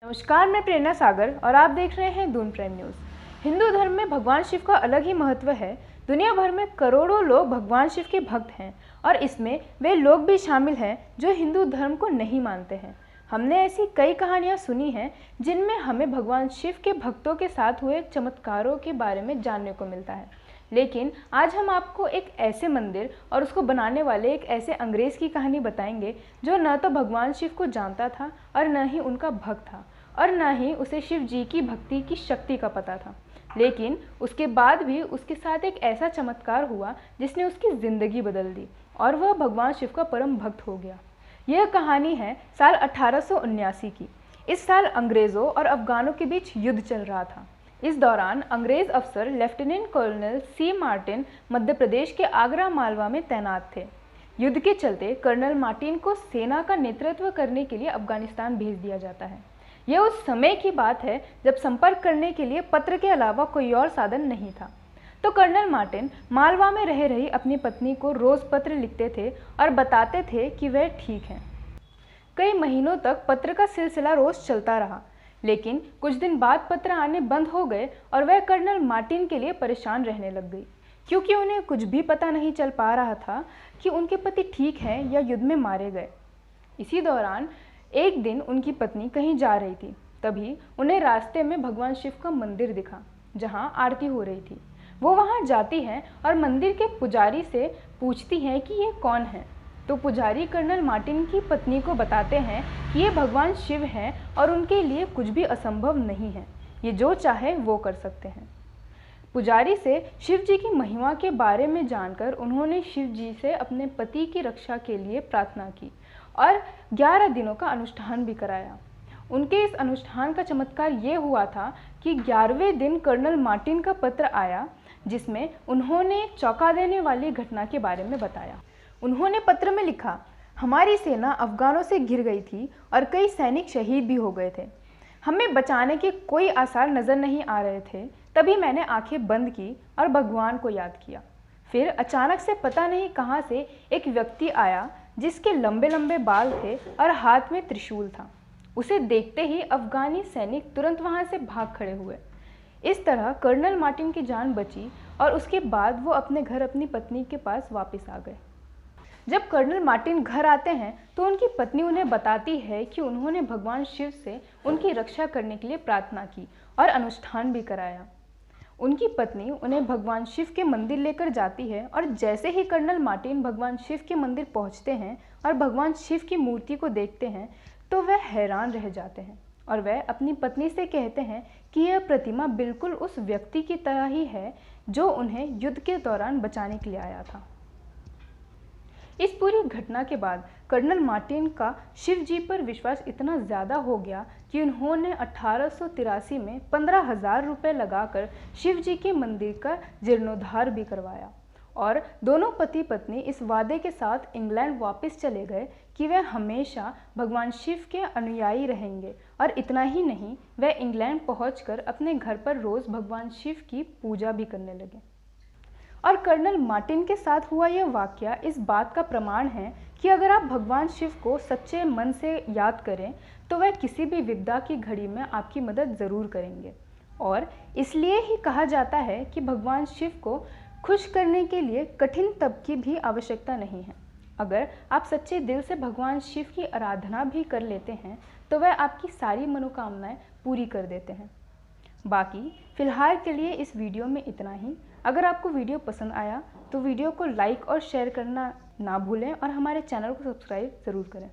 नमस्कार, मैं प्रेरणा सागर और आप देख रहे हैं दून प्राइम न्यूज़। हिंदू धर्म में भगवान शिव का अलग ही महत्व है। दुनिया भर में करोड़ों लोग भगवान शिव के भक्त हैं और इसमें वे लोग भी शामिल हैं जो हिंदू धर्म को नहीं मानते हैं। हमने ऐसी कई कहानियां सुनी हैं जिनमें हमें भगवान शिव के भक्तों के साथ हुए चमत्कारों के बारे में जानने को मिलता है। लेकिन आज हम आपको एक ऐसे मंदिर और उसको बनाने वाले एक ऐसे अंग्रेज़ की कहानी बताएंगे जो न तो भगवान शिव को जानता था और न ही उनका भक्त था और न ही उसे शिव जी की भक्ति की शक्ति का पता था। लेकिन उसके बाद भी उसके साथ एक ऐसा चमत्कार हुआ जिसने उसकी ज़िंदगी बदल दी और वह भगवान शिव का परम भक्त हो गया। यह कहानी है साल 1879 की। इस साल अंग्रेज़ों और अफ़गानों के बीच युद्ध चल रहा था। इस दौरान अंग्रेज़ अफसर लेफ्टिनेंट कर्नल सी मार्टिन मध्य प्रदेश के आगरा मालवा में तैनात थे। युद्ध के चलते कर्नल मार्टिन को सेना का नेतृत्व करने के लिए अफगानिस्तान भेज दिया जाता है। यह उस समय की बात है जब संपर्क करने के लिए पत्र के अलावा कोई और साधन नहीं था। तो कर्नल मार्टिन मालवा में रह रही अपनी पत्नी को रोज़ पत्र लिखते थे और बताते थे कि वह ठीक हैं। कई महीनों तक पत्र का सिलसिला रोज़ चलता रहा, लेकिन कुछ दिन बाद पत्र आने बंद हो गए और वह कर्नल मार्टिन के लिए परेशान रहने लग गई, क्योंकि उन्हें कुछ भी पता नहीं चल पा रहा था कि उनके पति ठीक हैं या युद्ध में मारे गए। इसी दौरान एक दिन उनकी पत्नी कहीं जा रही थी। तभी उन्हें रास्ते में भगवान शिव का मंदिर दिखा जहां आरती हो रही थी। वो वहां जाती हैं और मंदिर के पुजारी से पूछती हैं कि ये कौन है। तो पुजारी कर्नल मार्टिन की पत्नी को बताते हैं कि ये भगवान शिव हैं और उनके लिए कुछ भी असंभव नहीं है, ये जो चाहे वो कर सकते हैं। पुजारी से शिव जी की महिमा के बारे में जानकर उन्होंने शिव जी से अपने पति की रक्षा के लिए प्रार्थना की और 11 दिनों का अनुष्ठान भी कराया। उनके इस अनुष्ठान का चमत्कार ये हुआ था कि 11वें दिन कर्नल मार्टिन का पत्र आया जिसमें उन्होंने एक चौंका देने वाली घटना के बारे में बताया। उन्होंने पत्र में लिखा, हमारी सेना अफगानों से घिर गई थी और कई सैनिक शहीद भी हो गए थे। हमें बचाने के कोई आसार नज़र नहीं आ रहे थे। तभी मैंने आंखें बंद की और भगवान को याद किया। फिर अचानक से पता नहीं कहाँ से एक व्यक्ति आया जिसके लंबे लंबे बाल थे और हाथ में त्रिशूल था। उसे देखते ही अफगानी सैनिक तुरंत वहाँ से भाग खड़े हुए। इस तरह कर्नल मार्टिन की जान बची और उसके बाद वो अपने घर अपनी पत्नी के पास वापस आ गए। जब कर्नल मार्टिन घर आते हैं तो उनकी पत्नी उन्हें बताती है कि उन्होंने भगवान शिव से उनकी रक्षा करने के लिए प्रार्थना की और अनुष्ठान भी कराया। उनकी पत्नी उन्हें भगवान शिव के मंदिर लेकर जाती है और जैसे ही कर्नल मार्टिन भगवान शिव के मंदिर पहुंचते हैं और भगवान शिव की मूर्ति को देखते हैं तो वह हैरान रह जाते हैं और वह अपनी पत्नी से कहते हैं कि यह प्रतिमा बिल्कुल उस व्यक्ति की तरह ही है जो उन्हें युद्ध के दौरान बचाने के लिए आया था। इस पूरी घटना के बाद कर्नल मार्टिन का शिव जी पर विश्वास इतना ज़्यादा हो गया कि उन्होंने 1883 में 15,000 रुपये लगाकर शिव जी के मंदिर का जीर्णोद्धार भी करवाया और दोनों पति पत्नी इस वादे के साथ इंग्लैंड वापस चले गए कि वह हमेशा भगवान शिव के अनुयायी रहेंगे। और इतना ही नहीं, वह इंग्लैंड पहुंचकर अपने घर पर रोज़ भगवान शिव की पूजा भी करने लगे। और कर्नल मार्टिन के साथ हुआ यह वाकया इस बात का प्रमाण है कि अगर आप भगवान शिव को सच्चे मन से याद करें तो वह किसी भी विपदा की घड़ी में आपकी मदद ज़रूर करेंगे। और इसलिए ही कहा जाता है कि भगवान शिव को खुश करने के लिए कठिन तप की भी आवश्यकता नहीं है। अगर आप सच्चे दिल से भगवान शिव की आराधना भी कर लेते हैं तो वह आपकी सारी मनोकामनाएं पूरी कर देते हैं। बाकी फ़िलहाल के लिए इस वीडियो में इतना ही। अगर आपको वीडियो पसंद आया तो वीडियो को लाइक और शेयर करना ना भूलें और हमारे चैनल को सब्सक्राइब ज़रूर करें।